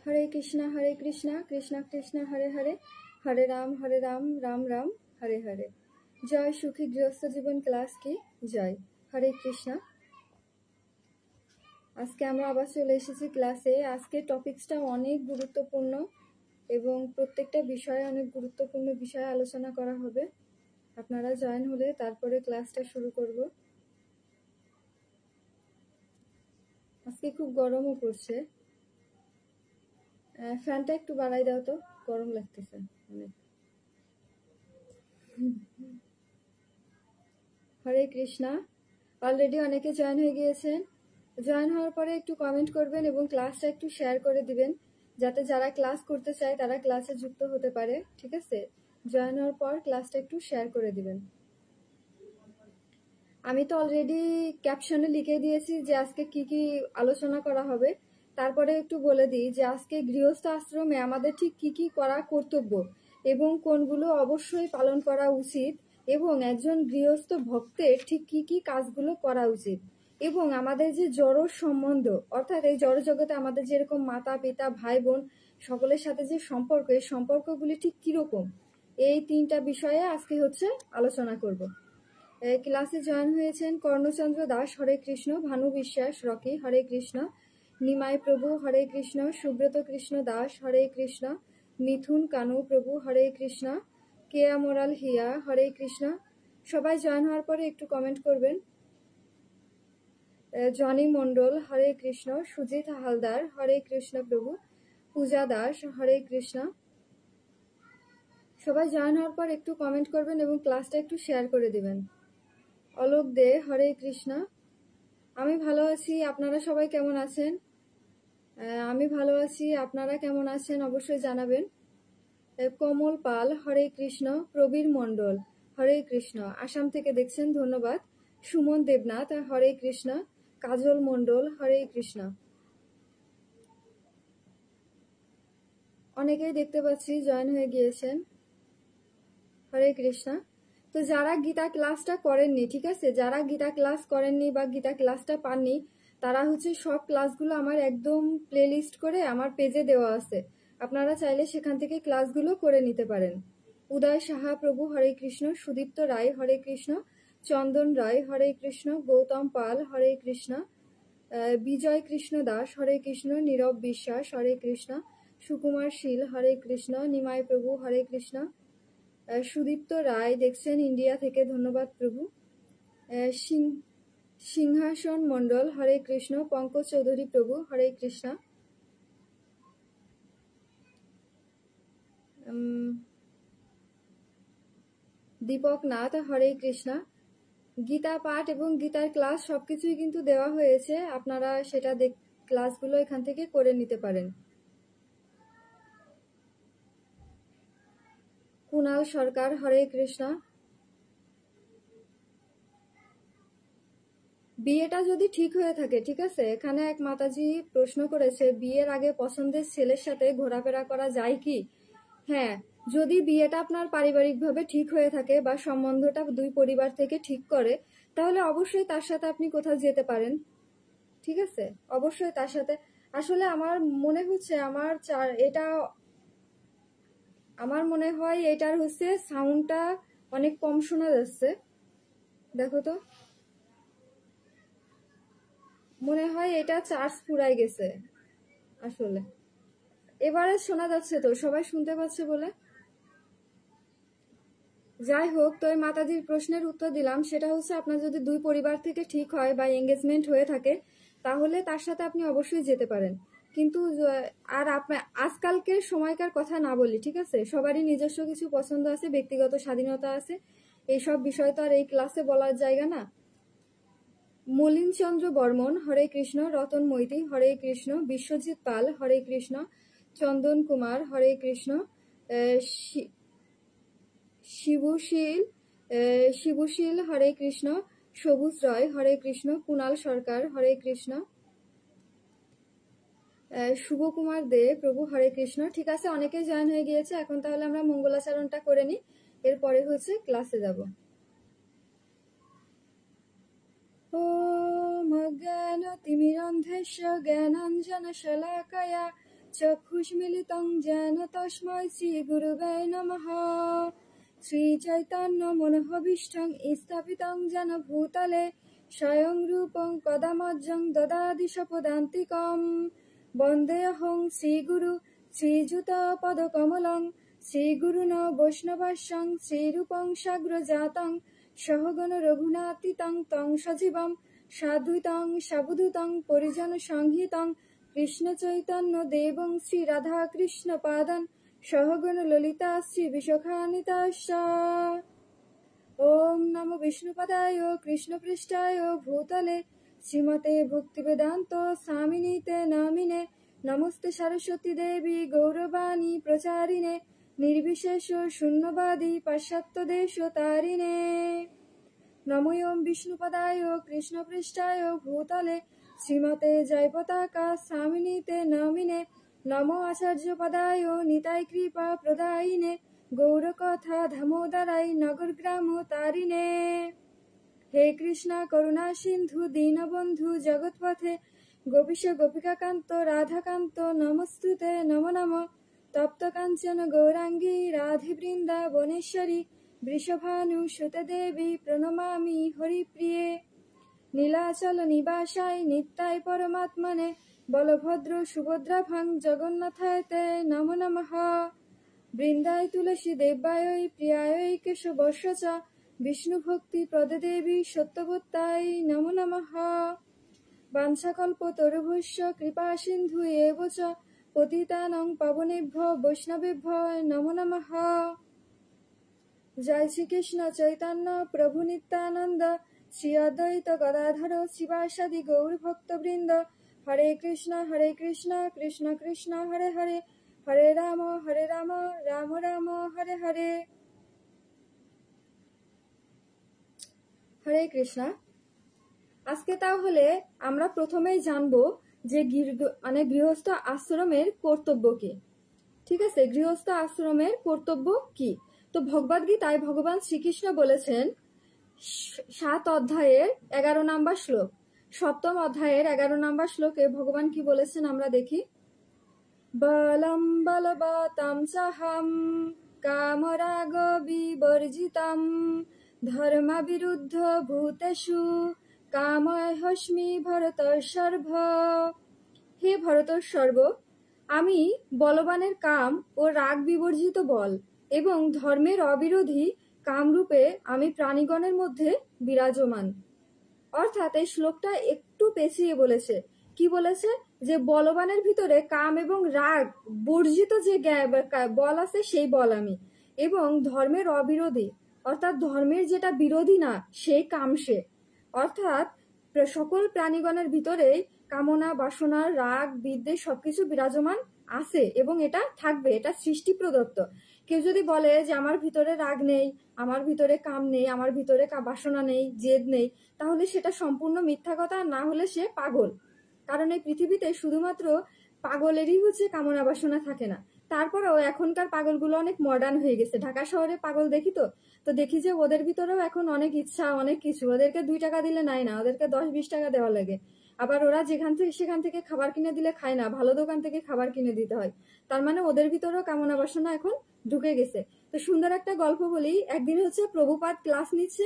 हरे कृष्णा कृष्णा कृष्णा हरे हरे, हरे राम राम राम हरे हरे। जय सुखी गृहस्थ जीवन क्लास की जय। हरे कृष्णा। আজকে আমরা আবার চলে এসেছি ক্লাসে। আজকে টপিকসটা অনেক গুরুত্বপূর্ণ এবং প্রত্যেকটা বিষয়ে অনেক গুরুত্বপূর্ণ বিষয় আলোচনা করা হবে। আপনারা জয়েন হলে তারপরে ক্লাসটা শুরু করব। আজকে খুব গরমও পড়ছে, ফ্যানটা একটু বাড়াই দাও তো, গরম লাগতেছে অনেক। হরে কৃষ্ণা। অলরেডি অনেকে জয়েন হয়ে গিয়েছেন। জয়েন হওয়ার পরে একটু কমেন্ট করবেন এবং ক্লাসটা একটু শেয়ার করে দিবেন, যাতে যারা ক্লাস করতে চায় তারা ক্লাসে যুক্ত হতে পারে। ঠিক আছে, জয়েন হওয়ার পর ক্লাসটা একটু শেয়ার করে দিবেন। আমি তো অলরেডি ক্যাপশনে লিখে দিয়েছি যে আজকে কি কি আলোচনা করা হবে। তারপরে একটু বলে দিই যে আজকে গৃহস্থ আশ্রমে আমাদের ঠিক কি কি করা কর্তব্য এবং কোনগুলো অবশ্যই পালন করা উচিত, এবং একজন গৃহস্থ ভক্তের ঠিক কি কি কাজগুলো করা উচিত, এবং আমাদের যে জড় সম্বন্ধ, অর্থাৎ এই জড় জগতে আমাদের যেরকম মাতা পিতা ভাই বোন সকলের সাথে যে সম্পর্ক, এই সম্পর্কগুলি ঠিক কিরকম, এই তিনটা বিষয়ে আজকে হচ্ছে আলোচনা করব। ক্লাসে জয়েন হয়েছেন কর্ণচন্দ্র দাস হরে কৃষ্ণ, ভানু বিশ্বাস রকি হরে কৃষ্ণ, নিমাই প্রভু হরে কৃষ্ণ, সুব্রত কৃষ্ণ দাস হরে কৃষ্ণ, মিথুন কানু প্রভু হরে কৃষ্ণ, কেয়া মোরাল হিয়া হরে কৃষ্ণ। সবাই জয়েন হওয়ার পরে একটু কমেন্ট করবেন। জনি মন্ডল হরে কৃষ্ণ, সুজিত হালদার হরে কৃষ্ণ প্রভু, পূজা দাস হরে কৃষ্ণ। সবাই জয়েন হওয়ার পর একটু কমেন্ট করবেন এবং ক্লাসটা একটু শেয়ার করে দিবেন। অলোক দে হরে কৃষ্ণ। আমি ভালো আছি, আপনারা সবাই কেমন আছেন? আমি ভালো আছি, আপনারা কেমন আছেন অবশ্যই জানাবেন। কমল পাল হরে কৃষ্ণ, প্রবীর মণ্ডল হরে কৃষ্ণ, আসাম থেকে দেখছেন, ধন্যবাদ। সুমন দেবনাথ হরে কৃষ্ণ, কাজল মণ্ডল হরে কৃষ্ণ। অনেকেই দেখতে পাচ্ছি জয়েন হয়ে গিয়েছেন। হরে কৃষ্ণ। তো যারা গীতা ক্লাসটা করেননি, ঠিক আছে, যারা গীতা ক্লাস করেননি বা গীতা ক্লাসটা পাননি, তারা হচ্ছে সব ক্লাসগুলো আমার একদম প্লেলিস্ট করে আমার পেজে দেওয়া আছে, আপনারা চাইলে সেখান থেকে ক্লাসগুলো করে নিতে পারেন। উদয় সাহা প্রভু হরে কৃষ্ণ, সুদীপ্ত রায় হরে কৃষ্ণ, চন্দন রায় হরে কৃষ্ণ, গৌতম পাল হরে কৃষ্ণ, বিজয় কৃষ্ণ দাস হরে কৃষ্ণ, নীরব বিশ্বাস হরে কৃষ্ণ, সুকুমার শীল হরে কৃষ্ণ, নিমাই প্রভু হরে কৃষ্ণ, সুদীপ্ত রায় দেখছেন ইন্ডিয়া থেকে, ধন্যবাদ প্রভু। সিংহাসন মণ্ডল হরে কৃষ্ণ, পঙ্কজ চৌধুরী প্রভু হরে কৃষ্ণ, দীপক নাথ হরে কৃষ্ণ। গীতা পাঠ এবং গীতার ক্লাস সবকিছুই কিন্তু দেওয়া হয়েছে, আপনারা সেটা ক্লাসগুলো এখান থেকে করে নিতে পারেন। কুণাল সরকার হরে কৃষ্ণ। বিয়েটা যদি ঠিক হয়ে থাকে, ঠিক আছে, এখানে এক মাতাজি প্রশ্ন করেছে বিয়ের আগে পছন্দের ছেলের সাথে ঘোরাফেরা করা যায় কি? হ্যাঁ, যদি বিয়েটা আপনার পারিবারিকভাবে ঠিক হয়ে থাকে বা সম্বন্ধটা দুই পরিবার থেকে ঠিক করে, তাহলে অবশ্যই তার সাথে আপনি কোথাও যেতে পারেন। ঠিক আছে, অবশ্যই তার সাথে। আসলে আমার মনে হচ্ছে আমার মনে হয় এটার হচ্ছে সাউন্ডটা অনেক কম শোনা যাচ্ছে, দেখো তো, মনে হয় এটা চার্জ ফুরাই গেছে আসলে। এবারে শোনা যাচ্ছে তো, সবাই শুনতে পাচ্ছে বলে? যাই হোক, তো এই মাতাজির প্রশ্নের উত্তর দিলাম। সেটা হচ্ছে আপনার যদি দুই পরিবার থেকে ঠিক হয় বা এঙ্গেজমেন্ট হয়ে থাকে, তাহলে তার সাথে আপনি অবশ্যই যেতে পারেন। কিন্তু আর আপনার আজকালকে সময়কার কথা না বলি, ঠিক আছে, সবারই নিজস্ব কিছু পছন্দ আছে, ব্যক্তিগত স্বাধীনতা আছে, এইসব বিষয় তো আর এই ক্লাসে বলার জায়গা না। মলিন চন্দ্র বর্মন হরে কৃষ্ণ, রতন মৈতি হরে কৃষ্ণ, বিশ্বজিৎ পাল হরে কৃষ্ণ, চন্দন কুমার হরে কৃষ্ণ, শিবুশীল হরে কৃষ্ণ, সবুজ রয় হরে কৃষ্ণ, কুণাল সরকার হরে কৃষ্ণ, শুভকুমার দে প্রভু হরে কৃষ্ণ। ঠিক আছে, অনেকে জয়েন হয়ে গিয়েছে। এখন তাহলে আমরা মঙ্গলাচরণটা করে নিই, এরপরে হচ্ছে ক্লাসে যাব। ওম অজ্ঞানতিমিরন্ধস্য জ্ঞানাঞ্জনশলাকয়া চক্ষুষ্মিলিতং যেন তস্मै শ্রীগুরুবে নমঃ। শ্রীচৈতন্যমনোভীষ্টং স্থাপিতং যেন ভূতলে স্বয়ং রূপং কদা মহ্যং দদাতি স্বপদান্তিকং। বন্দেऽহং শ্রীগুরু শ্রীযুতপদকমলং শ্রীগুরুণ বৈষ্ণবাস্যং শ্রীরূপং সাগ্রজাতং সহগণ রঘুনাথিতং তং সজীবং সাদ্বৈতং সাবধূতং পরিজন সংহিতং কৃষ্ণ চৈতন্য দেবং শ্রী রাধা কৃষ্ণ পাদান সহগণ ললিতা শ্রী বিশাখান্বিতাশ্চ। ওম নমো বিষ্ণুপদায় কৃষ্ণপৃষ্ঠায় ভূতলে শ্রীমতে ভক্তিবেদান্ত স্বামিনীতে নামিনে নমস্তে সরস্বতী দেবী গৌরবাণী প্রচারিণে নির্বিশেষ শূন্যবাদী পাশ্চাত্য দেশ তারিণে। নমো ওম বিষ্ণুপদায় কৃষ্ণপৃষ্ঠায় ভূতলে শ্রীমতে জয়পতাকা স্বামিনীতে নামিনে নমো আচার্যপদায় নিতাই কৃপা প্রদায়িনে গৌরকথা দামোদরাই নগরগ্রাম তারিণে। হে কৃষ্ণা করুণা সিন্ধু দীনবন্ধু জগৎপথে গোপীশ গোপিকাকান্ত রাধাকান্ত নমস্তুতে নমো নমঃ। তপ্ত কাঞ্চন গৌরাঙ্গী রাধে বৃন্দাবনেশ্বরী বৃষভানুসুতে দেবী প্রণমামি হরিপ্রিয়ে। নীলাচল নিবাসায় নিত্যায় পরমাত্মনে বলভদ্র সুভদ্রাভাং জগন্নাথায় নমো নমঃ। বৃন্দায় তুলসী দেব্যায় প্রিয়ায় কেশবস্য চ বিষ্ণুভক্তি প্রদে দেবী সত্যবত্তায় নমো নমঃ। বাঞ্ছাকল্পতরুভ্যশ্চ কৃপা সিন্ধু এব চ পতিতানাং পাবনেভ্যো বৈষ্ণবেভ্যো নমো নমঃ। জয় শ্রীকৃষ্ণ চৈতন্য প্রভু নিত্যানন্দ শ্রী অদ্বৈত গদাধর শিবাসাদি গৌর ভক্তবৃন্দ। হরে কৃষ্ণ কৃষ্ণ কৃষ্ণ হরে হরে হরে রাম রাম রাম হরে হরে। হরে কৃষ্ণ। আজকে তাহলে আমরা প্রথমেই জানবো যে গৃহস্থ আশ্রমের কর্তব্য কি। ঠিক আছে, গৃহস্থ আশ্রমের কর্তব্য কি? তো ভগবদ গীতায় ভগবান শ্রীকৃষ্ণ বলেছেন 7 অধ্যায়ের 11 নম্বর শ্লোক, 7ম অধ্যায়ের 11 নম্বর শ্লোকে ভগবান কি বলেছেন আমরা দেখি। বলম বলবতাম চাহম কামরাগ বিবর্জিতম ধর্ম বিরুদ্ধ ভূতেষু কামহস্মি ভরতর্ষভ। হে ভরতর্ষভ, আমি বলবানের কাম ও রাগ বিবর্জিত বল এবং ধর্মের অবিরোধী কামরূপে আমি প্রাণীগণের মধ্যে বিরাজমান। অর্থাৎ এই শ্লোকটা একটু পেছিয়ে বলেছে। কি বলেছে? যে বলবানের ভিতরে কাম এবং রাগ বর্জিত যে বল আছে সেই বল আমি, এবং ধর্মের অবিরোধী অর্থাৎ ধর্মের যেটা বিরোধী না সেই কাম সে। অর্থাৎ সকল প্রাণীগণের ভিতরেই কামনা বাসনা রাগ বিদ্বেষ সবকিছু বিরাজমান আছে এবং এটা থাকবে, এটা সৃষ্টি প্রদত্ত। কেউ যদি বলে যে আমার ভিতরে রাগ নেই, আমার ভিতরে কাম নেই, আমার ভিতরে বাসনা নেই, জেদ নেই, তাহলে সেটা সম্পূর্ণ মিথ্যা কথা, না হলে সে পাগল। কারণ এই পৃথিবীতে শুধুমাত্র পাগলেরই হচ্ছে কামনা বাসনা থাকে না। তারপরেও এখনকার পাগলগুলো অনেক মডার্ন হয়ে গেছে। ঢাকা শহরে পাগল দেখি তো দেখি যে ওদের ভিতরেও এখন অনেক ইচ্ছা, অনেক কিছু। ওদেরকে 2 টাকা দিলে নাই না, ওদেরকে 10-20 টাকা দেওয়া লাগে। আবার ওরা সেখান থেকে খাবার কিনে দিলে খায় না, ভালো দোকান থেকে খাবার কিনে দিতে হয়। তার মানে ওদের ভিতরেও কামনা বাসনা এখন ঢুকে গেছে। তো সুন্দর একটা গল্প বলি। একদিন হচ্ছে প্রভুপাদ ক্লাস নিচ্ছে,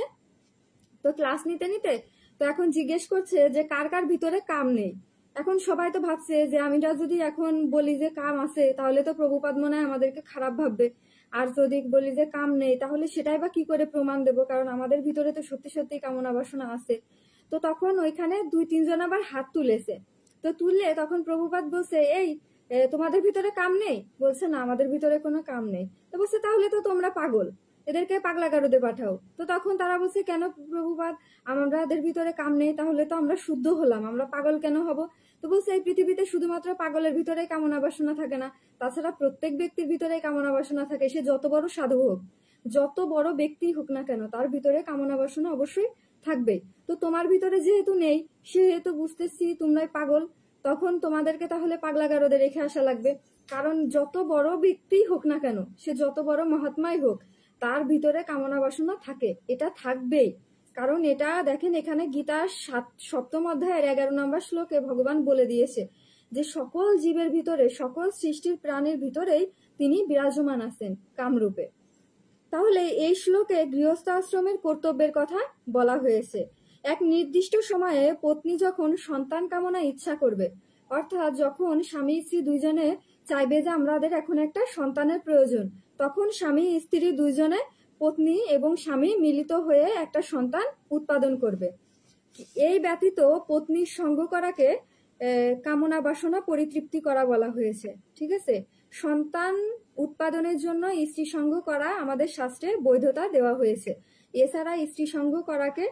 তো ক্লাস নিতে নিতে তো এখন জিজ্ঞেস করছে যে কার কার ভিতরে কাম নেই। এখন সবাই তো ভাবছে যে আমিরা যদি এখন বলি যে কাম আছে তাহলে তো প্রভুপাদ মনে হয় আমাদেরকে খারাপ ভাববে, আর যদি বলি যে কাম নেই তাহলে সেটাই বা কি করে প্রমাণ দেবো, কারণ আমাদের ভিতরে তো সত্যি সত্যি কামনা বাসনা আছে। তো তখন ওইখানে 2-3 জন আবার হাত তুলেছে। তো তুললে তখন প্রভুপাদ বলছে, এই তোমাদের ভিতরে কাম নেই? বলছে না, আমাদের ভিতরে কোনো কাম নেই। তো বলছে তাহলে তো তোমরা পাগল, এদেরকে পাগলাগারদে পাঠাও। তো তখন তারা বলছে, কেন প্রভুপাদ, আমাদের ভিতরে কাম নেই, তাহলে তো আমরা শুদ্ধ হলাম, আমরা পাগল কেন হব? তো বলছে এই পৃথিবীতে শুধুমাত্র পাগলের ভিতরে কামনা বাসনা থাকে না, তাছাড়া প্রত্যেক ব্যক্তির ভিতরে কামনা বাসনা থাকে। সে যত বড় সাধু হোক, যত বড় ব্যক্তি হোক না কেন, তার ভিতরে কামনা বাসনা অবশ্যই থাকবে। তো তোমার ভিতরে যেহেতু নেই, সেহেতু বুঝতেছি তোমরাই পাগল। তখন তোমাদেরকে তাহলে পাগলাগারদে রেখে আসা লাগবে। কারণ যত বড় ব্যক্তি হোক না কেন, সে যত বড় মহাত্মাই হোক, তার ভিতরে কামনা বাসনা থাকে, এটা থাকবেই। কারণ এটা দেখেন এখানে গীতার 7ম অধ্যায়ের 11 নম্বর শ্লোকে ভগবান বলে দিয়েছে যে সকল জীবের ভিতরে, সকল সৃষ্টির প্রাণীর ভিতরেই তিনি বিরাজমান আছেন কামরূপে। তাহলে এই শ্লোকে গৃহস্থ আশ্রমের কর্তব্যের কথা বলা হয়েছে। এক নির্দিষ্ট সময়ে পত্নী যখন সন্তান কামনা ইচ্ছা করবে, অর্থাৎ যখন স্বামী স্ত্রী দুইজনে চাইবে যে আমাদের এখন একটা সন্তানের প্রয়োজন, তখন স্বামী স্ত্রী দুইজনে, পত্নী এবং স্বামী মিলিত হয়ে একটা সন্তান উৎপাদন করবে। এই ব্যতীত পত্নীর সঙ্গ করাকে কামনা বাসনা পরিতৃপ্তি করা বলা হয়েছে। ঠিক আছে, সন্তান উৎপাদনের জন্য স্ত্রী সঙ্গ করা আমাদের শাস্ত্রে বৈধতা দেওয়া হয়েছে। এছাড়া স্ত্রী সঙ্গ করাকে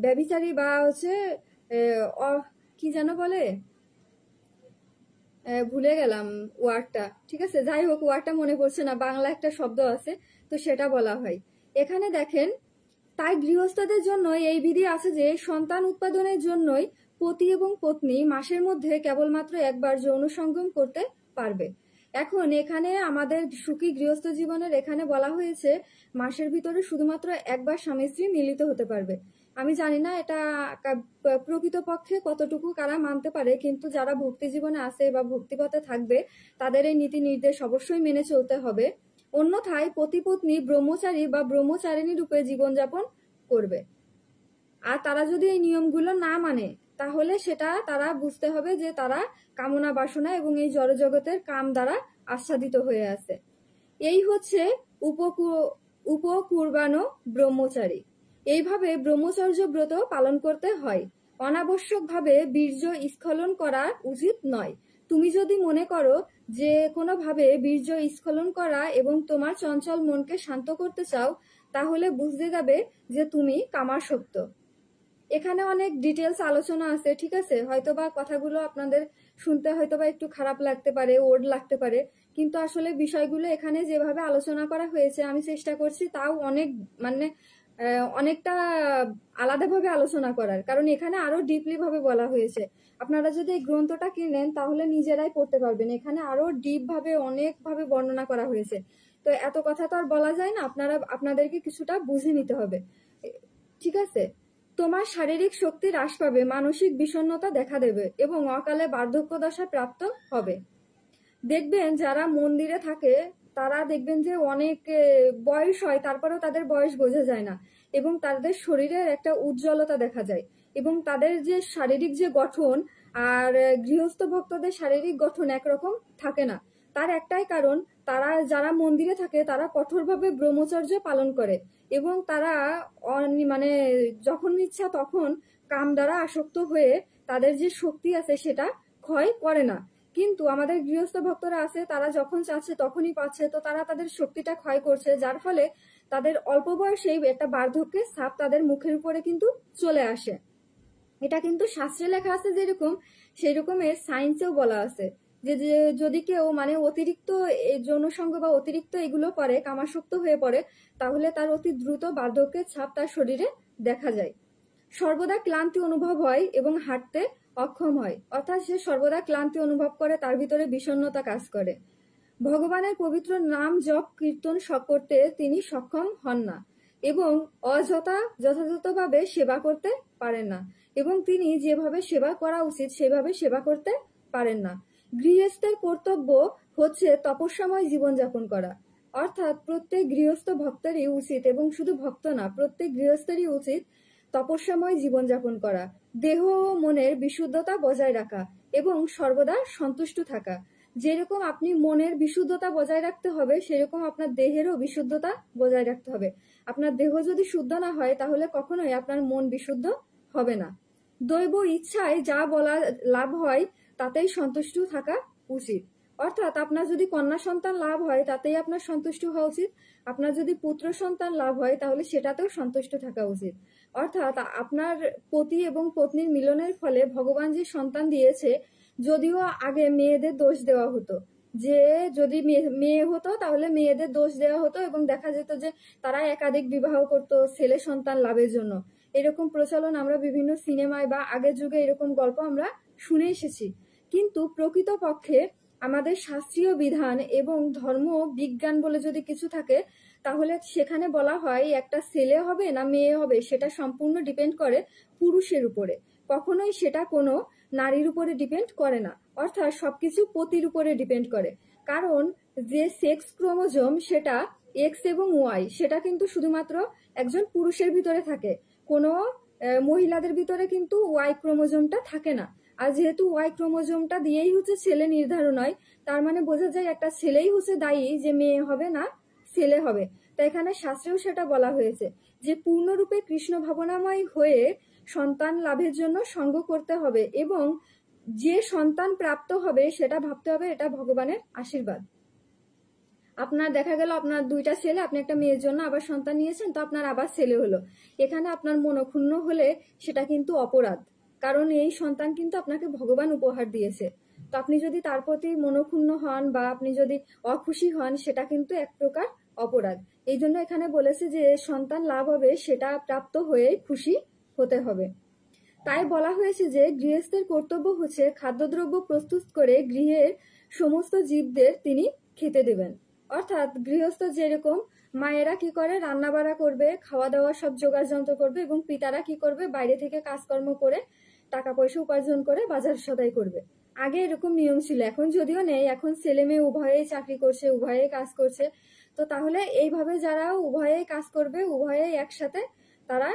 ব্যভিচারী বা হচ্ছে কি যেন বলে, ভুলে গেলাম ওয়ার্ডটা। ঠিক আছে, যাই হোক, ওয়ার্ডটা মনে পড়ছে না, বাংলা একটা শব্দ আছে, তো সেটা বলা হয়। এখানে দেখেন, তাই গৃহস্থদের জন্য এই বিধি আছে যে সন্তান উৎপাদনের জন্যই পতি এবং পত্নী মাসের মধ্যে কেবলমাত্র একবার যৌন সঙ্গম করতে পারবে। এখন এখানে আমাদের সুখী গৃহস্থ জীবনের এখানে বলা হয়েছে মাসের ভিতরে শুধুমাত্র একবার স্বামী স্ত্রী মিলিত হতে পারবে। আমি জানি না এটা প্রকৃতপক্ষে কতটুকু কারা মানতে পারে, কিন্তু যারা ভক্তি জীবনে আছে বা ভক্তিপথে থাকবে তাদের এই নীতি নির্দেশ অবশ্যই মেনে চলতে হবে। অন্যথায় পতি পত্নী ব্রহ্মচারী বা ব্রহ্মচারিণী রূপে জীবনযাপন করবে। আর তারা যদি এই নিয়মগুলো না মানে, তাহলে সেটা তারা বুঝতে হবে যে তারা কামনা বাসনা এবং এই জড়জগতের কাম দ্বারা আচ্ছাদিত হয়ে আছে। এই হচ্ছে উপকুর্বানো ব্রহ্মচারী। এইভাবে ব্রহ্মচর্য ব্রত পালন করতে হয়। অনাবশ্যকভাবে বীর্য স্খলন করা উচিত নয়। তুমি যদি মনে করো যে কোনোভাবে বীর্য স্খলন করা এবং তোমার চঞ্চল মনকে শান্ত করতে চাও, তাহলে বুঝতে যাবে যে তুমি কামাসক্ত। এখানে অনেক ডিটেলস আলোচনা আছে। ঠিক আছে, হয়তোবা কথাগুলো আপনাদের শুনতে হয়তোবা একটু খারাপ লাগতে পারে, ওড লাগতে পারে, কিন্তু আসলে বিষয়গুলো এখানে যেভাবে আলোচনা করা হয়েছে আমি চেষ্টা করছি তাও অনেকটা আলাদাভাবে আলোচনা করার, কারণ এখানে আরো ডিপলি ভাবে বলা হয়েছে। আপনারা যদি এই গ্রন্থটা কিনেন তাহলে নিজেরাই পড়তে পারবেন। এখানে আরো ডিপ ভাবে অনেক ভাবে বর্ণনা করা হয়েছে। তো এত কথা তো আর বলা যায় না, আপনাদেরকে কিছুটা বুঝে নিতে হবে। ঠিক আছে, তোমার শারীরিক শক্তি হ্রাস পাবে, মানসিক বিষণ্ণতা দেখা দেবে এবং অকালে বার্ধক্য দশা প্রাপ্ত হবে। দেখবেন যারা মন্দিরে থাকে তারা দেখবেন যে অনেক বয়স হয়, তারপরেও তাদের বয়স বোঝা যায় না এবং তাদের শরীরের একটা উজ্জ্বলতা দেখা যায় এবং তাদের যে শারীরিক যে গঠন আর গৃহস্থ ভক্তদের শারীরিক গঠন একরকম থাকে না। তার একটাই কারণ, তারা যারা মন্দিরে থাকে তারা কঠোরভাবে ব্রহ্মচর্য পালন করে এবং তারা যখন ইচ্ছা তখন কাম দ্বারা আসক্ত হয়ে তাদের যে শক্তি আছে সেটা ক্ষয় করে না। কিন্তু আমাদের গৃহস্থ ভক্তরা আছে, তারা যখন চাচ্ছে তখনই পাচ্ছে, তো তারা তাদের শক্তিটা ক্ষয় করছে, যার ফলে তাদের অল্প বয়সেই একটা বার্ধক্যের ছাপ তাদের মুখের উপরে কিন্তু চলে আসে। এটা কিন্তু শাস্ত্রে লেখা আছে যেরকম, সেই রকমের সায়েন্সেও বলা আছে যে যদি কেউ অতিরিক্ত যৌনসঙ্গ বা অতিরিক্ত এগুলো করে, কামাসক্ত হয়ে পড়ে, তাহলে তার অতি দ্রুত বার্ধক্যের ছাপ তার শরীরে দেখা যায়। সর্বদা ক্লান্তি অনুভব হয় এবং হাঁটতে অক্ষম হয়, অর্থাৎ সে সর্বদা ক্লান্তি অনুভব করে, তার ভিতরে বিষণ্ণতা কাজ করে। ভগবানের পবিত্র নাম জপ কীর্তন করতে তিনি সক্ষম হন না এবং যথাযথভাবে সেবা করতে পারেন না এবং তিনি যেভাবে সেবা করা উচিত সেভাবে সেবা করতে পারেন না। গৃহস্থের কর্তব্য হচ্ছে তপস্যাময় জীবনযাপন করা, অর্থাৎ প্রত্যেক গৃহস্থ ভক্তেরই উচিত, এবং শুধু ভক্ত না, প্রত্যেক গৃহস্থেরই উচিত তপস্যাময় জীবনযাপন করা, দেহ ও মনের বিশুদ্ধতা বজায় রাখা এবং সর্বদা সন্তুষ্ট থাকা। যেরকম আপনি মনের বিশুদ্ধতা বজায় রাখতে হবে, সেরকম আপনার দেহেরও বিশুদ্ধতা বজায় রাখতে হবে। আপনার দেহ যদি শুদ্ধ না হয় তাহলে কখনোই আপনার মন বিশুদ্ধ হবে না। দৈব ইচ্ছায় যা বলা লাভ হয় তাতেই সন্তুষ্ট থাকা উচিত, অর্থাৎ আপনার যদি কন্যা সন্তান লাভ হয় তাতেই আপনার সন্তুষ্ট হওয়া উচিত, আপনার যদি পুত্র সন্তান লাভ হয় তাহলে সেটাতেও সন্তুষ্ট থাকা উচিত। অর্থাৎ আপনার পতি এবং পত্নীর মিলনের ফলে ভগবান যে সন্তান দিয়েছে, যদিও আগে মেয়েদের দোষ দেওয়া হতো, যে যদি মেয়ে হতো তাহলে মেয়েদের দোষ দেওয়া হতো এবং দেখা যেত যে তারা একাধিক বিবাহ করতো ছেলে সন্তান লাভের জন্য। এরকম প্রচলন আমরা বিভিন্ন সিনেমায় বা আগের যুগে এরকম গল্প আমরা শুনে এসেছি। কিন্তু প্রকৃতপক্ষে আমাদের শাস্ত্রীয় বিধান এবং ধর্ম বিজ্ঞান বলে যদি কিছু থাকে, তাহলে সেখানে বলা হয় একটা ছেলে হবে না মেয়ে হবে সেটা সম্পূর্ণ ডিপেন্ড করে পুরুষের উপরে, কখনোই সেটা কোনো নারীর উপরে ডিপেন্ড করে না। অর্থাৎ সবকিছু পতির উপরে ডিপেন্ড করে। কারণ যে সেক্স ক্রোমোজোম সেটা এক্স এবং ওয়াই, সেটা কিন্তু শুধুমাত্র একজন পুরুষের ভিতরে থাকে, কোনো মহিলাদের ভিতরে কিন্তু ওয়াই ক্রোমোজোমটা থাকে না। আর যেহেতু ওয়াই ক্রোমোজোমটা দিয়েই হচ্ছে ছেলে নির্ধারণ হয়, তার মানে বোঝা যায় একটা ছেলেই হচ্ছে দায়ী যে মেয়ে হবে না ছেলে হবে। তাই এখানে শাস্ত্রেও সেটা বলা হয়েছে যে পূর্ণরূপে কৃষ্ণ ভাবনাময় হয়ে সন্তান লাভের জন্য সঙ্গ করতে হবে, এবং যে সন্তান প্রাপ্ত হবে সেটা ভাবতে হবে এটা ভগবানের আশীর্বাদ। আপনার দেখা গেল আপনার দুইটা ছেলে, আপনি একটা মেয়ের জন্য আবার সন্তান নিয়েছেন, তো আপনার আবার ছেলে হলো, এখানে আপনার মনক্ষুণ্ণ হলে সেটা কিন্তু অপরাধ, কারণ এই সন্তান কিন্তু আপনাকে ভগবান উপহার দিয়েছে। তো আপনি যদি তার প্রতি মনক্ষুণ্ণ হন বা আপনি যদি অখুশি হন, সেটা কিন্তু এক প্রকার অপরাধ। এই জন্য এখানে বলেছে যে সন্তান লাভ হবে সেটা প্রাপ্ত হয়ে খুশি হতে হবে। তাই বলা হয়েছে যে গৃহস্থের কর্তব্য হচ্ছে খাদ্যদ্রব্য প্রস্তুত করে গৃহের সমস্ত জীবদের তিনি খেতে দেবেন। অর্থাৎ গৃহস্থ যেরকম মায়েরা কি করে, রান্না বাড়া করবে, খাওয়া দাওয়া সব জোগাড় যন্ত্র করবে, এবং পিতারা কি করবে, বাইরে থেকে কাজকর্ম করে টাকা পয়সা উপার্জন করে বাজার সদাই করবে। আগে এরকম নিয়ম ছিল, এখন যদিও নেই, এখন ছেলে মেয়ে উভয়েই চাকরি করছে, উভয়েই কাজ করছে। তো তাহলে এইভাবে যারা উভয়েই কাজ করবে, উভয়েই একসাথে তারা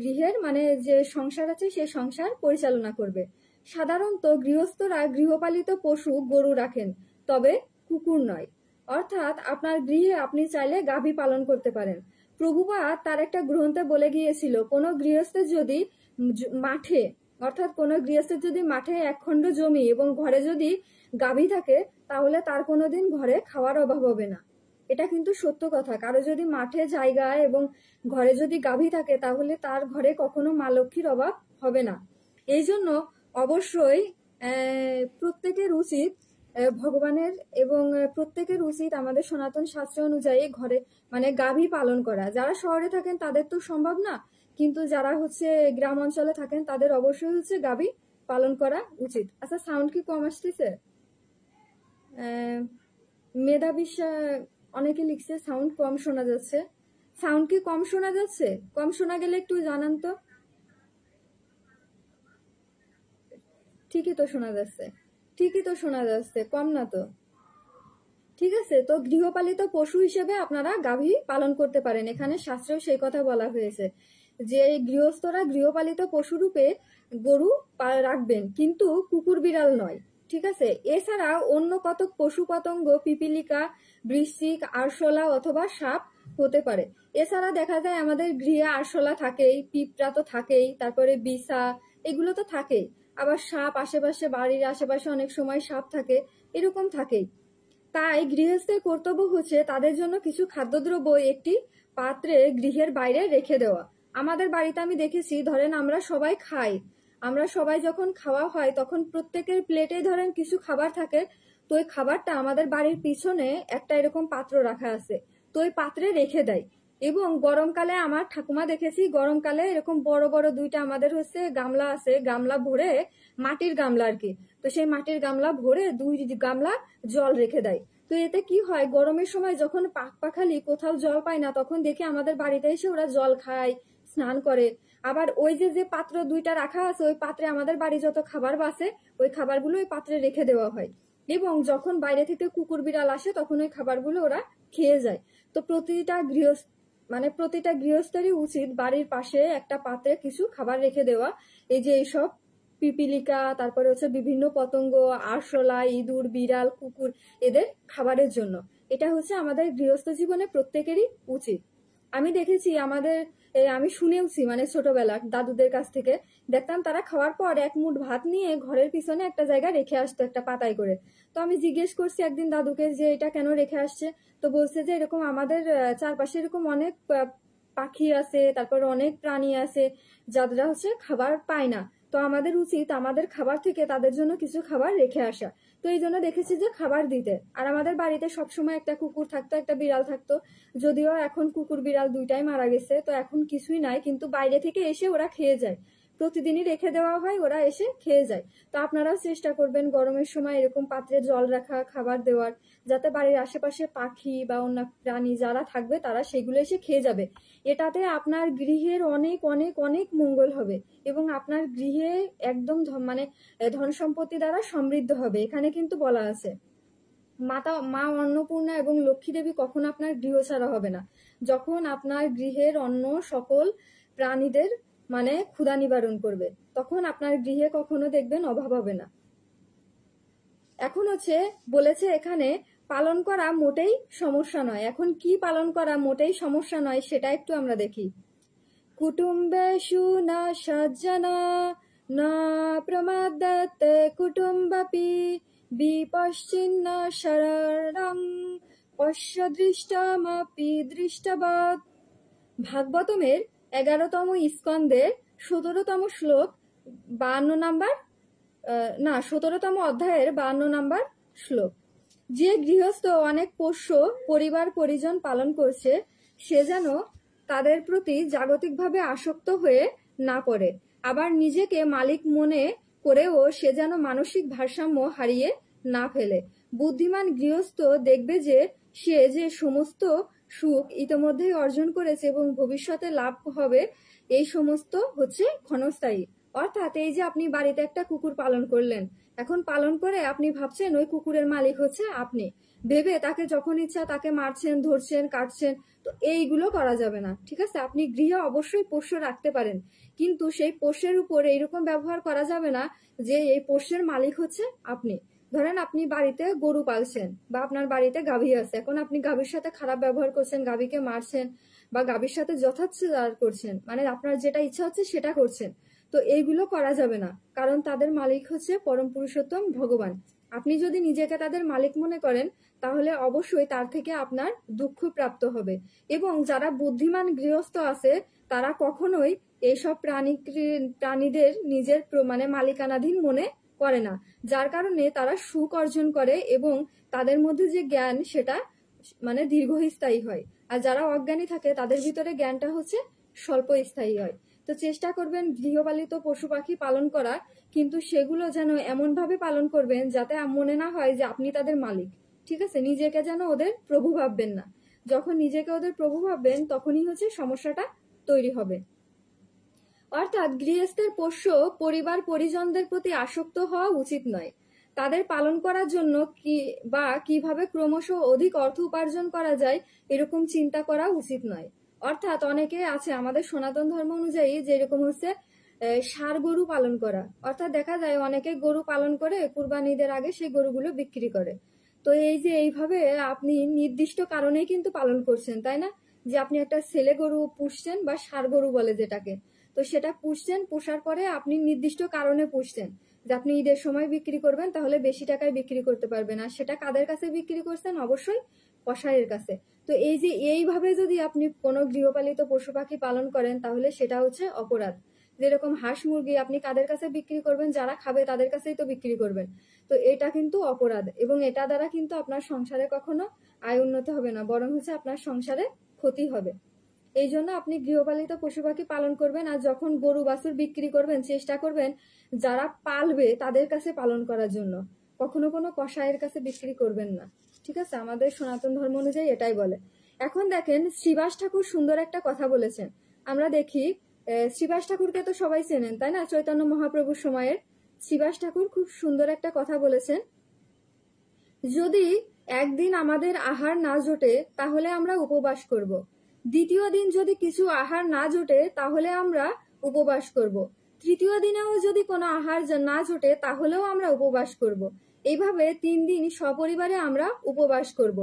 গৃহের মানে যে সংসার আছে সেই সংসার পরিচালনা করবে। সাধারণত গৃহস্থরা গৃহপালিত পশু গরু রাখেন, তবে কুকুর নয়। অর্থাৎ আপনার গৃহে আপনি চাইলে গাভী পালন করতে পারেন। প্রভুপাদ তার একটা গ্রন্থে বলে গিয়েছিল, কোনো গৃহস্থের যদি মাঠে অর্থাৎ কোনো গৃহস্থের যদি মাঠে একখণ্ড জমি এবং ঘরে যদি গাভী থাকে, তাহলে তার কোনোদিন ঘরে খাওয়ার অভাব হবে না। এটা কিন্তু সত্য কথা। কারো যদি মাঠে জায়গা এবং ঘরে যদি গাভী থাকে, তাহলে তার ঘরে কখনো মা লক্ষ্মীর অভাব হবে না। এই জন্য অবশ্যই প্রত্যেকের উচিত ভগবানের এবং প্রত্যেকের উচিত আমাদের সনাতন শাস্ত্র অনুযায়ী ঘরে মানে গাভী পালন করা। যারা শহরে থাকেন তাদের তো সম্ভব না, কিন্তু যারা হচ্ছে গ্রাম অঞ্চলে থাকেন তাদের অবশ্যই হচ্ছে গাভী পালন করা উচিত। আচ্ছা, সাউন্ড কি কম আসতেছে? মেধা বিশ্বাস অনেকে লিখছে সাউন্ড কম শোনা যাচ্ছে। সাউন্ড কি কম শোনা যাচ্ছে? কম শোনা গেলে একটু জানান তো। ঠিকই তো শোনা যাচ্ছে, ঠিকই তো শোনা যাচ্ছে, কম না তো। ঠিক আছে, তো গৃহপালিত পশু হিসেবে আপনারা গাভী পালন করতে পারেন। এখানে শাস্ত্রেও সেই কথা বলা হয়েছে যে গৃহস্থরা গৃহপালিত পশু রূপে গরু রাখবেন, কিন্তু কুকুর বিড়াল নয়। ঠিক আছে, এছাড়া অন্য কতক পশু পতঙ্গ পিপিলিকা, বৃশ্চিক, আরশোলা অথবা সাপ হতে পারে। এছাড়া দেখা যায় আমাদের গৃহে আরশোলা থাকেই, পিঁপড়া তো থাকেই, তারপরে বিছা, এগুলো তো থাকেই। আবার সাপ আশেপাশে, বাড়ির আশেপাশে অনেক সময় সাপ থাকে, এরকম থাকেই। তাই গৃহস্থের কর্তব্য হচ্ছে তাদের জন্য কিছু খাদ্যদ্রব্য একটি পাত্রে গৃহের বাইরে রেখে দেওয়া। আমাদের বাড়িতে আমি দেখেছি, ধরেন আমরা সবাই খাই, আমরা সবাই যখন খাওয়া হয় তখন প্রত্যেকের প্লেটে ধরেন কিছু খাবার থাকে, তো ওই খাবারটা আমাদের বাড়ির পিছনে একটা এরকম পাত্র রাখা আছে, তো ওই পাত্রে রেখে দেয়। এবং গরমকালে আমার ঠাকুমা দেখেছি, গরমকালে এরকম বড় বড় দুইটা আমাদের হচ্ছে গামলা আছে, গামলা ভরে, মাটির গামলা আর কি, তো সেই মাটির গামলা ভরে 2 গামলা জল রেখে দেয়। তো এতে কি হয়, গরমের সময় যখন পাখালি কোথাও জল পায় না, তখন দেখি আমাদের বাড়িতে এসে ওরা জল খায়, স্নান করে। আবার ওই যে পাত্র দুইটা রাখা আছে, ওই পাত্রে আমাদের বাড়ি যত খাবার বাঁচে ওই খাবারগুলো ওই পাত্রে রেখে দেওয়া হয়, এবং যখন বাইরে থেকে কুকুর বিড়াল আসে তখন ওই খাবারগুলো ওরা খেয়ে যায়। তো প্রতিটা গৃহস্থেরই উচিত বাড়ির পাশে একটা পাত্রে কিছু খাবার রেখে দেওয়া। এই যে এইসব পিপিলিকা, তারপরে হচ্ছে বিভিন্ন পতঙ্গ, আরশোলা, ইঁদুর, বিড়াল, কুকুর, এদের খাবারের জন্য। এটা হচ্ছে আমাদের গৃহস্থ জীবনে প্রত্যেকেরই উচিত। আমি দেখেছি আমি শুনেওছি, মানে ছোটবেলা দাদুদের কাছ থেকে দেখতাম তারা খাওয়ার পর এক মুঠ ভাত নিয়ে ঘরের পিছনে একটা জায়গায় রেখে আসতো একটা পাতায় করে। তো আমি জিজ্ঞেস করছি একদিন দাদুকে যে এটা কেন রেখে আসছে, তো বলছে যে এরকম আমাদের চারপাশে এরকম অনেক পাখি আছে, তারপর অনেক প্রাণী আছে যারা হচ্ছে খাবার পায় না, তো আমাদের উচিত আমাদের খাবার থেকে তাদের জন্য কিছু খাবার রেখে আসা। তো এই জন্য দেখেছি যে খাবার দিতে। আর আমাদের বাড়িতে সবসময় একটা কুকুর থাকতো, একটা বিড়াল থাকতো, যদিও এখন কুকুর বিড়াল দুইটাই মারা গেছে, তো এখন কিছুই নাই, কিন্তু বাইরে থেকে এসে ওরা খেয়ে যায়। প্রতিদিনই রেখে দেওয়া হয়, ওরা এসে খেয়ে যায়। তো আপনারাও চেষ্টা করবেন গরমের সময় এরকম পাত্রে জল রাখা, খাবার দেওয়ার, যাতে বাড়ির আশেপাশে পাখি বা অন্য প্রাণী যারা থাকবে তারা সেগুলো এসে খেয়ে যাবে। এটাতে আপনার গৃহের অনেক অনেক অনেক মঙ্গল হবে এবং আপনার গৃহে একদম মানে ধন সম্পত্তি দ্বারা সমৃদ্ধ হবে। এখানে কিন্তু বলা আছে মা অন্নপূর্ণা এবং লক্ষ্মী দেবী কখনো আপনার গৃহ ছাড়া হবে না, যখন আপনার গৃহের অন্ন সকল প্রাণীদের মানে ক্ষুধা নিবারণ করবে, তখন আপনার গৃহে কখনো দেখবেন অভাব হবে না। এখন হচ্ছে বলেছে এখানে পালন করা মোটেই সমস্যা নয়। এখন কি পালন করা মোটেই সমস্যা নয় সেটা একটু আমরা দেখি। কুটুম্বেষু না সজ্জনা না প্রমাদতে কুটুম্বাপি বিপশ্চিন্ন শরণং পশ্য দৃষ্টমপি দৃষ্টবৎ। ভাগবতমের 11তম স্কন্ধের 17তম শ্লোক 52 নাম্বার 17তম অধ্যায়ের 52 নাম্বার শ্লোক। যে গৃহস্থ অনেক পোষ্য পরিবার পরিজন পালন করছে সে যেন তাদের প্রতি জাগতিকভাবে আসক্ত হয়ে না পড়ে, আবার নিজেকে মালিক মনে করেও সে যেন মানসিক ভারসাম্য হারিয়ে না ফেলে। বুদ্ধিমান গৃহস্থ দেখবে যে সে যে সমস্ত সুখ ইতোমধ্যেই অর্জন করেছে এবং ভবিষ্যতে লাভ হবে এই সমস্ত হচ্ছে ক্ষণস্থায়ী। অর্থাৎ এই যে আপনি বাড়িতে একটা কুকুর পালন করলেন, এখন পালন করে আপনি ভাবছেন ওই কুকুরের মালিক হচ্ছে আপনি, ভেবে তাকে যখন ইচ্ছা তাকে মারছেন, ধরছেন, কাটছেন, তো এইগুলো করা যাবে না। ঠিক আছে, আপনি গৃহে অবশ্যই পোষ্য রাখতে পারেন, কিন্তু সেই পোষ্যের উপর এইরকম ব্যবহার করা যাবে না যে এই পোষ্যের মালিক হচ্ছে আপনি। ধরেন আপনি বাড়িতে গরু পালছেন বা আপনার বাড়িতে গাভী আছে, এখন আপনি গাভীর সাথে খারাপ ব্যবহার করছেন, গাভীকে মারছেন বা গাভীর সাথে যথাচ্ছাচার করছেন, মানে আপনার যেটা ইচ্ছা হচ্ছে সেটা করছেন, তো এইগুলো করা যাবে না, কারণ তাদের মালিক হচ্ছে পরম পুরুষোত্তম ভগবান। আপনি যদি নিজেকে তাদের মালিক মনে করেন তাহলে অবশ্যই তার থেকে আপনার দুঃখ প্রাপ্ত হবে। এবং যারা বুদ্ধিমান গৃহস্থ আছে তারা কখনোই এইসব প্রাণীদের নিজের মানে মালিকানাধীন মনে করে না, যার কারণে তারা সুখ অর্জন করে এবং তাদের মধ্যে যে জ্ঞান সেটা মানে দীর্ঘস্থায়ী হয়। আর যারা অজ্ঞানী থাকে তাদের ভিতরে জ্ঞানটা হচ্ছে স্বল্প স্থায়ী হয়। তো চেষ্টা করবেন গৃহপালিত পশু পাখি পালন করা, কিন্তু সেগুলো যেন এমন ভাবে পালন করবেন যাতে মনে না হয় যে আপনি তাদের মালিক। ঠিক আছে, নিজেকে যেন ওদের প্রভু ভাববেন না। যখন নিজেকে ওদের প্রভু ভাববেন তখনই হচ্ছে সমস্যাটা তৈরি হবে। অর্থাৎ গৃহস্থের পোষ্য পরিবার পরিজনদের প্রতি আসক্ত হওয়া উচিত নয়। তাদের পালন করার জন্য কিভাবে ক্রমশ অধিক অর্থ উপার্জন করা যায় এরকম চিন্তা করা উচিত নয়। অর্থাৎ অনেকে আছে আমাদের সনাতন ধর্ম অনুযায়ী যেরকম হচ্ছে ষাঁড় গরু পালন করা, অর্থাৎ দেখা যায় অনেকে গরু পালন করে কুরবানিদের আগে সেই গরুগুলো বিক্রি করে। তো এই যে এইভাবে আপনি নির্দিষ্ট কারণেই কিন্তু পালন করছেন, তাই না? যে আপনি একটা ছেলে গরু পুষছেন বা ষাঁড় গরু বলে যেটাকে, তো সেটা পুষছেন, পোষার পরে আপনি নির্দিষ্ট কারণে পুষছেন যে আপনি ঈদের সময় বিক্রি করবেন, তাহলে বেশি টাকায় বিক্রি করতে পারবেন। আর সেটা কাদের কাছে বিক্রি করছেন? অবশ্যই কসাইয়ের কাছে। তো এই যে এইভাবে যদি আপনি কোনো গৃহপালিত পশু পাখি পালন করেন তাহলে সেটা হচ্ছে অপরাধ। যেরকম হাঁস মুরগি আপনি কাদের কাছে বিক্রি করবেন? যারা খাবে তাদের কাছেই তো বিক্রি করবেন। তো এটা কিন্তু অপরাধ এবং এটা দ্বারা কিন্তু আপনার সংসারে কখনো আয় উন্নতি হবে না, বরং হচ্ছে আপনার সংসারে ক্ষতি হবে। এই জন্য আপনি গৃহপালিত পশু পাখি পালন করবেন। আর যখন গরু বাছুর বিক্রি করবেন চেষ্টা করবেন যারা পালবে তাদের কাছে পালন করার জন্য, কখনো কোনো কসাইয়ের কাছে বিক্রি করবেন না। ঠিক আছে, আমাদের সনাতন ধর্ম অনুযায়ী এটাই বলে। এখন দেখেন শ্রীবাস ঠাকুর সুন্দর একটা কথা বলেছেন। আমরা দেখি শ্রীবাস ঠাকুরকে তো সবাই চেনেন, তাই না? চৈতন্য মহাপ্রভুর সময়ের শ্রীবাস ঠাকুর খুব সুন্দর একটা কথা বলেছেন, যদি একদিন আমাদের আহার না জোটে তাহলে আমরা উপবাস করব। দ্বিতীয় দিন যদি কিছু আহার না জোটে তাহলে আমরা উপবাস করব। তৃতীয় দিনেও যদি কোনো আহার না জোটে তাহলেও আমরা উপবাস করব। এইভাবে 3 দিন সপরিবারে আমরা উপবাস করব।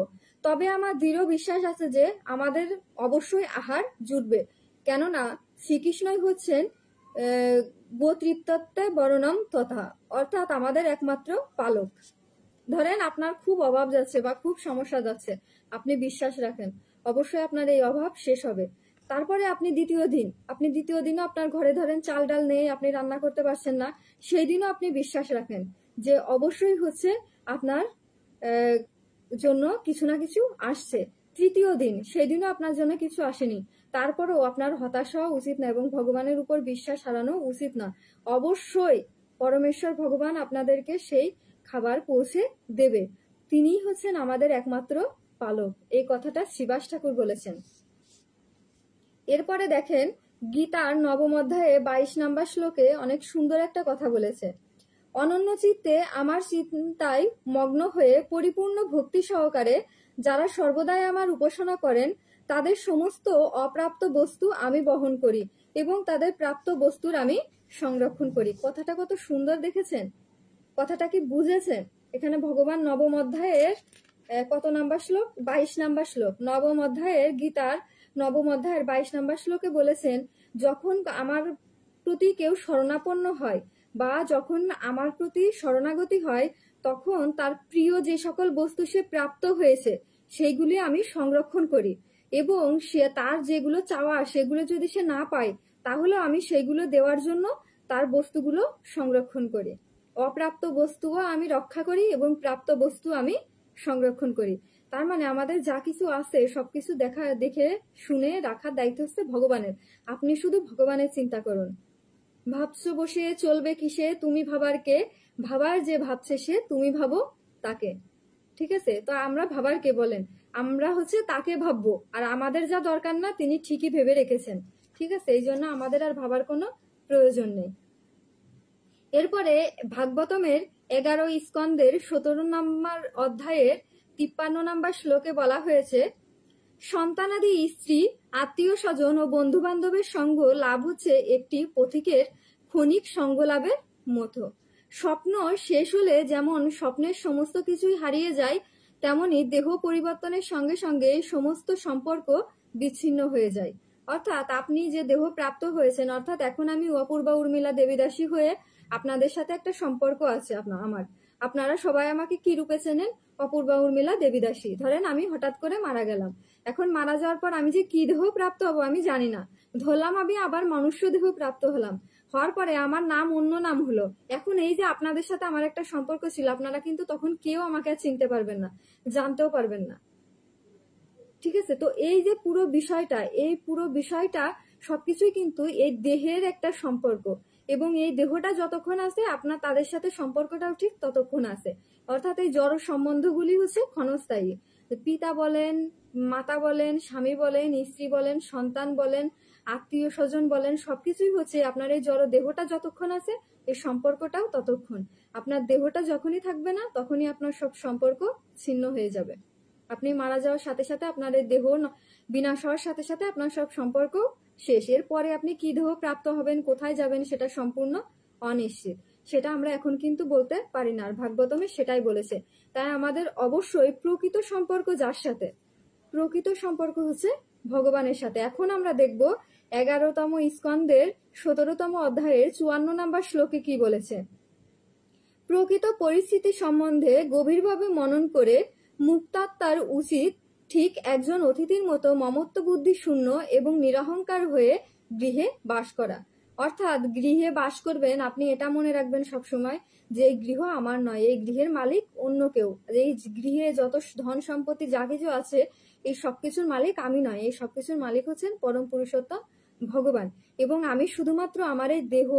তবে আমার দৃঢ় বিশ্বাস আছে যে আমাদের অবশ্যই আহার জুটবে, কেননা শ্রীকৃষ্ণই হচ্ছেন গোতৃপ্তত্বে বরণম তথা, অর্থাৎ আমাদের একমাত্র পালক। ধরেন আপনার খুব অভাব যাচ্ছে বা খুব সমস্যা যাচ্ছে, আপনি বিশ্বাস রাখেন অবশ্যই আপনার এই অভাব শেষ হবে। তারপরে আপনি দ্বিতীয় দিনও আপনার ঘরে ধরেন চাল ডাল নেই, আপনি রান্না করতে পারছেন না, সেই দিনও আপনি বিশ্বাস রাখেন যে অবশ্যই হচ্ছে আপনার জন্য কিছু না কিছু আসছে। তৃতীয় দিন সেই দিনও আপনার জন্য কিছু আসেনি, তারপরেও আপনার হতাশ হওয়া উচিত না এবং ভগবানের উপর বিশ্বাস হারানো উচিত না। অবশ্যই পরমেশ্বর ভগবান আপনাদেরকে সেই খাবার পৌঁছে দেবে। তিনিই হচ্ছেন আমাদের একমাত্র পালক। এই কথাটা শ্রীবাস ঠাকুর বলেছেন। এরপরে দেখেন গীতার নবম অধ্যায়ে 22 নম্বর শ্লোকে অনেক সুন্দর একটা কথা বলেছে। অনন্য চিত্তে আমার চিন্তায় মগ্ন হয়ে পরিপূর্ণ ভক্তি সহকারে যারা সর্বদাই আমার উপাসনা করেন তাদের সমস্ত অপ্রাপ্ত বস্তু আমি বহন করি এবং তাদের প্রাপ্ত বস্তুর আমি সংরক্ষণ করি। কথাটা কত সুন্দর দেখেছেন? কথাটা কি বুঝেছেন? এখানে ভগবান নবম অধ্যায়ের কত নাম্বার শ্লোক? 22 নাম্বার শ্লোক। নবম অধ্যায়ের গীতার নবম অধ্যায়ের 22 নাম্বার শ্লোকে বলেছেন, যখন আমার প্রতি কেউ শরণাপন্ন হয় বা যখন আমার প্রতি শরণাগতি হয় তখন তার প্রিয় যে সকল বস্তু সে প্রাপ্ত হয়েছে সেইগুলি আমি সংরক্ষণ করি এবং সে তার যেগুলো চাওয়া সেগুলো যদি সে না পায় তাহলে আমি সেইগুলো দেওয়ার জন্য তার বস্তুগুলো সংরক্ষণ করি। অপ্রাপ্ত বস্তুও আমি রক্ষা করি এবং প্রাপ্ত বস্তু আমি সংরক্ষণ করি। তার মানে আমাদের যা কিছু আছে সবকিছু দেখে শুনে রাখার দায়িত্ব হচ্ছে ভগবানের। আপনি শুধু ভগবানের চিন্তা করুন। ভাবছো বসে চলবে কিসে, তুমি ভাবার কে, ভাবার যে ভাবছে সে, তুমি ভাবো তাকে। ঠিক আছে? তো আমরা ভাবার কে বলেন? আমরা হচ্ছে তাকে ভাববো, আর আমাদের যা দরকার না তিনি ঠিকই ভেবে রেখেছেন। ঠিক আছে? এই জন্য আমাদের আর ভাবার কোনো প্রয়োজন নেই। এরপরে ভাগবতমের 11 স্কন্দের 17 নম্বর অধ্যায়ের 53 নম্বর শ্লোকে বলা হয়েছে, সন্তানাদি স্ত্রী আত্মীয় স্বজন ও বন্ধু বান্ধবের সঙ্গ লাভ হচ্ছে একটি পথিকের ক্ষণিক সঙ্গ লাভের মতো। স্বপ্ন শেষ হলে যেমন স্বপ্নের সমস্ত কিছুই হারিয়ে যায়, তেমনি দেহ পরিবর্তনের সঙ্গে সঙ্গে এই সমস্ত সম্পর্ক বিচ্ছিন্ন হয়ে যায়। অর্থাৎ আপনি যে দেহ প্রাপ্ত হয়েছেন, অর্থাৎ এখন আমি অপূর্বা উর্মিলা দেবীদাসী হয়ে আপনাদের সাথে একটা সম্পর্ক আছে আমার। আপনারা সবাই আমাকে কি রূপে চেনেন? অপূর্বা উর্মিলা দেবীদাসী। ধরেন আমি হঠাৎ করে মারা গেলাম, এখন মারা যাওয়ার পর আমি যে কি দেহ প্রাপ্ত হবো আমি জানি না। ধরলাম আমি আবার মনুষ্য দেহ প্রাপ্ত হলাম, হওয়ার পরে আমার নাম অন্য নাম হলো। এখন এই যে আপনাদের সাথে আমার একটা সম্পর্ক ছিল, আপনারা কিন্তু তখন কেউ আমাকে আর চিনতে পারবেন না, জানতেও পারবেন না। ঠিক আছে? তো এই যে পুরো বিষয়টা সবকিছুই কিন্তু এই দেহের একটা সম্পর্ক, এবং এই দেহটা যতক্ষণ আছে আপনার তাদের সাথে সম্পর্কটাও ঠিক ততক্ষণ আছে। অর্থাৎ এই জড় সম্বন্ধগুলি হচ্ছে ক্ষণস্থায়ী। পিতা বলেন, মাতা বলেন, স্বামী বলেন, স্ত্রী বলেন, সন্তান বলেন, আত্মীয় স্বজন বলেন, সবকিছুই হচ্ছে আপনার এই জড় দেহটা যতক্ষণ আছে এই সম্পর্কটাও ততক্ষণ। আপনার দেহটা যখনই থাকবে না তখনই আপনার সব সম্পর্ক ছিন্ন হয়ে যাবে। আপনি মারা যাওয়ার সাথে সাথে আপনার এই দেহ বিনাশ হওয়ার সাথে সাথে আপনার সব সম্পর্ক শেষ। এরপরে আপনি কি দেহ প্রাপ্ত হবেন, কোথায় যাবেন সেটা সম্পূর্ণ অনিশ্চিত। সেটা আমরা এখন কিন্তু বলতে পারি না, আর ভাগবতমে সেটাই বলেছে। তাই আমাদের অবশ্যই প্রকৃত সম্পর্ক যার সাথে, প্রকৃত সম্পর্ক হচ্ছে ভগবানের সাথে। এখন আমরা দেখব 11তম স্কন্দের 17তম অধ্যায়ের 54 নম্বর শ্লোকে কি বলেছে। প্রকৃত পরিস্থিতি সম্বন্ধে গভীরভাবে মনন করে মুক্তাত্মার উচিত ঠিক একজন অতিথির মতো মমত্ব বুদ্ধি শূন্য এবং নিরহংকার হয়ে গৃহে বাস করা। অর্থাৎ গৃহে বাস করবেন, আপনি এটা মনে রাখবেন সবসময় যে এই গৃহ আমার নয়, এই গৃহের মালিক অন্য কেউ। এই গৃহে যত ধন সম্পত্তি যা কিছু আছে এই সবকিছুর মালিক আমি নয়, এই সবকিছুর মালিক হচ্ছেন পরম পুরুষোত্তম ভগবান। এবং আমি শুধুমাত্র আমার এই দেহ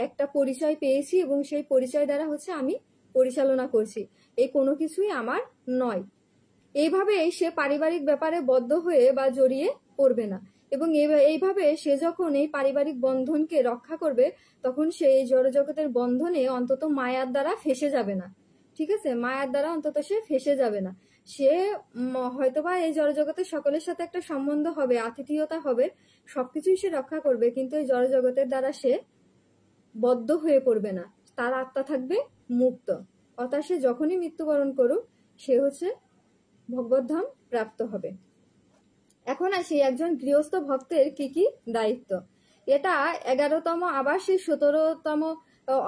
একটা পরিচয় পেয়েছি এবং সেই পরিচয় দ্বারা হচ্ছে আমি পরিচালনা করছি, এই কোনো কিছুই আমার নয়। এইভাবে সে পারিবারিক ব্যাপারে বদ্ধ হয়ে বা জড়িয়ে পড়বে না, এবং এইভাবে সে যখন এই পারিবারিক বন্ধনকে রক্ষা করবে তখন সে এই জড়জগতের বন্ধনে অন্তত মায়ার দ্বারা ফেসে যাবে না। ঠিক আছে? মায়ার দ্বারা অন্তত সে ফেসে যাবে না। সে হয়তোবা এই জড়জগতের সকলের সাথে একটা সম্বন্ধ হবে, আতিথেয়তা হবে, সবকিছুই সে রক্ষা করবে, কিন্তু এই জড়জগতের দ্বারা সে বদ্ধ হয়ে পড়বে না, তার আত্মা থাকবে মুক্ত। অর্থাৎ সে যখনই মৃত্যুবরণ করুক সে হচ্ছে ভগবদ্ধাম প্রাপ্ত হবে। এখন আসি একজন গৃহস্থ ভক্তের কি কি দায়িত্ব। এটা 11তম আবার সেই 17তম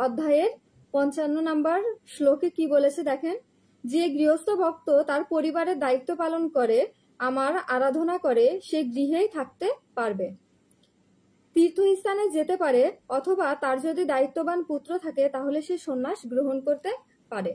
অধ্যায়ের 55 নম্বর শ্লোকে কি বলেছে দেখেন। যে গৃহস্থ ভক্ত তার পরিবারের দায়িত্ব পালন করে, আমার আরাধনা করে, সে গৃহেই থাকতে পারবে, তীর্থস্থানে যেতে পারে, অথবা তার যদি দায়িত্ববান পুত্র থাকে তাহলে সে সন্ন্যাস গ্রহণ করতে পারে।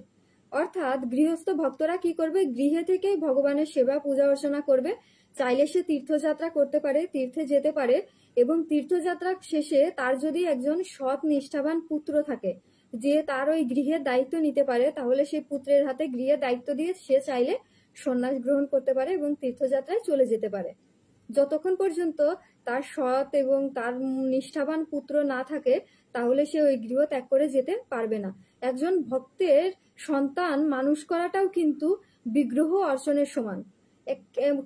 অর্থাৎ গৃহস্থ ভক্তরা কি করবে, গৃহে থেকেই ভগবানের সেবা পূজা অর্চনা করবে। চাইলে সে তীর্থযাত্রা করতে পারে, তীর্থে যেতে পারে, এবং তীর্থযাত্রা শেষে তার যদি একজন সৎ নিষ্ঠাবান পুত্র থাকে যে তার ওই গৃহের দায়িত্ব নিতে পারে, তাহলে সেই পুত্রের হাতে গৃহের দায়িত্ব দিয়ে সে চাইলে সন্ন্যাস গ্রহণ করতে পারে এবং তীর্থযাত্রায় চলে যেতে পারে। যতক্ষণ পর্যন্ত তার সৎ এবং তার নিষ্ঠাবান পুত্র না থাকে, তাহলে সে ওই গৃহ ত্যাগ করে যেতে পারবে না। একজন ভক্তের সন্তান মানুষ করাটাও কিন্তু বিগ্রহ অর্চনের সমান।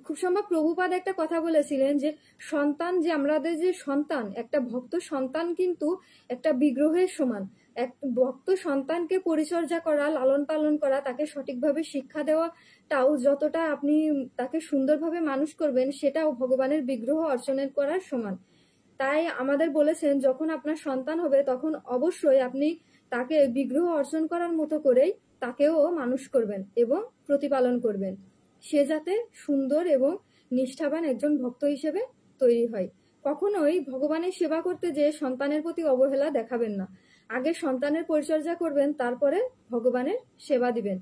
খুব সম্ভব প্রভুপাদ একটা কথা বলেছিলেন যে সন্তান, যে আমাদের যে সন্তান, একটা ভক্ত সন্তান কিন্তু একটা বিগ্রহের সমান। এক ভক্ত সন্তানকে পরিচর্যা করা, লালন পালন করা, তাকে সঠিকভাবে শিক্ষা দেওয়াটাও যতটা আপনি তাকে সুন্দরভাবে মানুষ করবেন, সেটাও ভগবানের বিগ্রহ অর্চনের করার সমান। তাই আমাদের বলেছেন যখন আপনার সন্তান হবে তখন অবশ্যই আপনি তাকে বিগ্রহ অর্চন করার মতো করেই তাকেও মানুষ করবেন এবং প্রতিপালন করবেন, সে যাতে সুন্দর এবং নিষ্ঠাবান একজন ভক্ত হিসেবে তৈরি হয়। কখনোই ভগবানের সেবা করতে যেয়ে সন্তানের প্রতি অবহেলা দেখাবেন না। আগে সন্তানের পরিচর্যা করবেন, তারপরে ভগবানের সেবা দিবেন।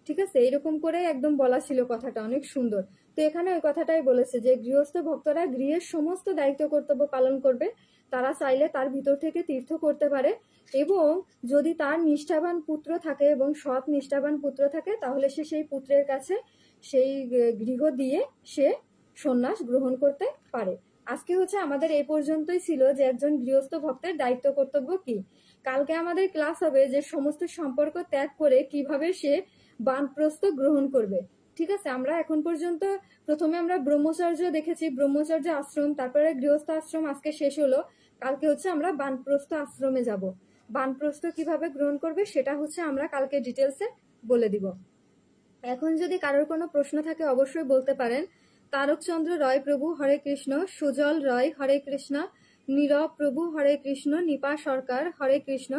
ঠিক আছে, এরকম করে একদম বলা ছিল কথাটা, অনেক সুন্দর। তো এখানে ওই কথাটাই বলেছে যে গৃহস্থ ভক্তরা গৃহের সমস্ত দায়িত্ব কর্তব্য পালন করবে। তারা চাইলে তার ভিতর থেকে তীর্থ করতে পারে, এবং যদি তার নিষ্ঠাবান পুত্র থাকে এবং সৎ নিষ্ঠাবান পুত্র থাকে, তাহলে সে সেই পুত্রের কাছে সেই গৃহ দিয়ে সে সন্ন্যাস গ্রহণ করতে পারে। আজকে হচ্ছে আমাদের এই পর্যন্তই ছিল যে একজন গৃহস্থ ভক্তের দায়িত্ব কর্তব্য কি। কালকে আমাদের ক্লাস হবে যে সমস্ত সম্পর্ক ত্যাগ করে কিভাবে সে বানপ্রস্থ গ্রহণ করবে। ঠিক আছে, আমরা এখন পর্যন্ত প্রথমে আমরা ব্রহ্মচর্য দেখেছি, ব্রহ্মচর্য আশ্রম, তারপরে গৃহস্থ আশ্রম আজকে শেষ হলো। কালকে হচ্ছে আমরা বানপ্রস্থ আশ্রমে যাব। বানপ্রস্থ কিভাবে গ্রহণ করবে সেটা হচ্ছে আমরা কালকে ডিটেলসে বলে দিব। এখন যদি কারোর কোনো প্রশ্ন থাকে অবশ্যই বলতে পারেন। তারকচন্দ্র রয় প্রভু হরে কৃষ্ণ, সুজল রয় হরে কৃষ্ণ, নীরব প্রভু হরে কৃষ্ণ, নিপা সরকার হরে কৃষ্ণ,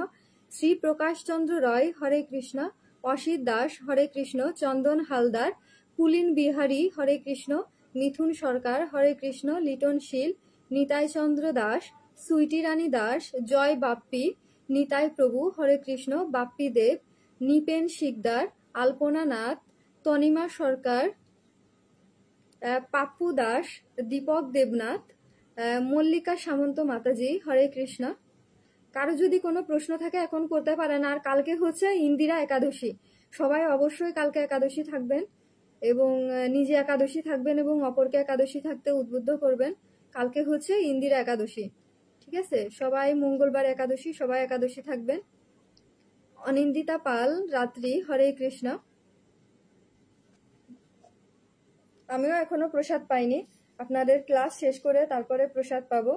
শ্রী প্রকাশ চন্দ্র রয় হরে কৃষ্ণ, অসিত দাস হরে কৃষ্ণ, চন্দন হালদার, পুলিন বিহারী হরে কৃষ্ণ, মিথুন সরকার হরে কৃষ্ণ, লিটন শীল, নিতাই চন্দ্র দাস, সুইটি রানী দাস, জয় বাপ্পি, নিতাই প্রভু হরে কৃষ্ণ, বাপ্পি দেব, নিপেন শিকদার, আলপনা নাথ, তনিমা সরকার, পাপ্পু দাস, দীপক দেবনাথ, মল্লিকা সামন্ত মাতাজি হরে কৃষ্ণ। কারো যদি কোনো প্রশ্ন থাকে এখন করতে পারেন। আর কালকে হচ্ছে ইন্দিরা একাদশী, সবাই অবশ্যই কালকে একাদশী থাকবেন এবং নিজে একাদশী থাকবেন এবং অপরকে একাদশী থাকতে উদ্বুদ্ধ করবেন। কালকে হচ্ছে ইন্দিরা একাদশী, ঠিক আছে? সবাই মঙ্গলবার একাদশী, সবাই একাদশী থাকবেন। অনিন্দিতা পাল রাত্রি হরে কৃষ্ণ। আমিও এখনো প্রসাদ পাইনি, আপনাদের ক্লাস শেষ করে তারপরে প্রসাদ পাবো।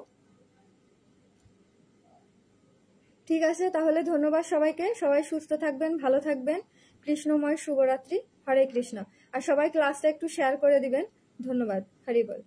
ঠিক আছে, তাহলে ধন্যবাদ সবাইকে। সবাই সুস্থ থাকবেন, ভালো থাকবেন। কৃষ্ণময় শুভরাত্রি, হরে কৃষ্ণ। আর সবাই ক্লাসটা একটু শেয়ার করে দিবেন। ধন্যবাদ, হরি বল।